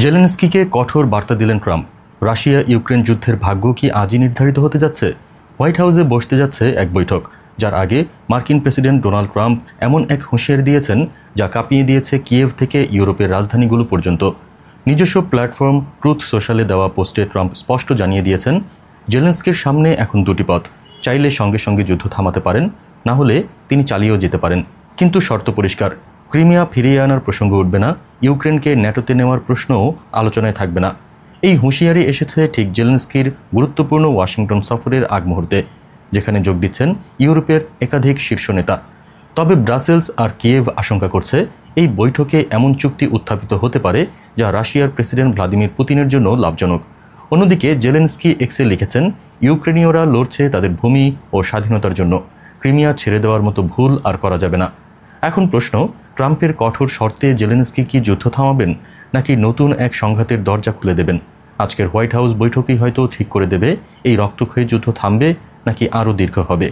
জেলেনস্কিকে কঠোর বার্তা দিলেন ট্রাম্প। রাশিয়া ইউক্রেন যুদ্ধের ভাগ্য কি আজই নির্ধারিত হতে যাচ্ছে? হোয়াইট হাউসে বসতে যাচ্ছে এক বৈঠক, যার আগে মার্কিন প্রেসিডেন্ট ডোনাল্ড ট্রাম্প এমন এক হুঁশিয়ারি দিয়েছেন যা কাঁপিয়ে দিয়েছে কিয়েভ থেকে ইউরোপের রাজধানীগুলো পর্যন্ত। নিজস্ব প্ল্যাটফর্ম ট্রুথ সোশ্যালে দেওয়া পোস্টে ট্রাম্প স্পষ্ট জানিয়ে দিয়েছেন, জেলেনস্কির সামনে এখন দুটি পথ। চাইলে সঙ্গে সঙ্গে যুদ্ধ থামাতে পারেন, না হলে তিনি চালিয়েও যেতে পারেন। কিন্তু শর্ত পরিষ্কার, ক্রিমিয়া ফিরিয়ে আনার প্রসঙ্গ উঠবে না, ইউক্রেনকে ন্যাটোতে নেওয়ার প্রশ্নও আলোচনায় থাকবে না। এই হুঁশিয়ারি এসেছে ঠিক জেলেনস্কির গুরুত্বপূর্ণ ওয়াশিংটন সফরের আগ মুহূর্তে, যেখানে যোগ দিচ্ছেন ইউরোপের একাধিক শীর্ষ নেতা। তবে ব্রাসেলস আর কিয়েভ আশঙ্কা করছে এই বৈঠকে এমন চুক্তি উত্থাপিত হতে পারে যা রাশিয়ার প্রেসিডেন্ট ভ্লাদিমির পুতিনের জন্য লাভজনক। অন্যদিকে জেলেনস্কি এক্সে লিখেছেন, ইউক্রেনীয়রা লড়ছে তাদের ভূমি ও স্বাধীনতার জন্য, ক্রিমিয়া ছেড়ে দেওয়ার মতো ভুল আর করা যাবে না। এখন প্রশ্ন, ট্রাম্পের কঠোর শর্তে জেলেনস্কি কি যুদ্ধ থামাবেন, নাকি নতুন এক সংঘাতের দরজা খুলে দেবেন? আজকের হোয়াইট হাউস বৈঠকই হয়তো ঠিক করে দেবে এই রক্তক্ষয়ী যুদ্ধ থামবে নাকি আরও দীর্ঘ হবে।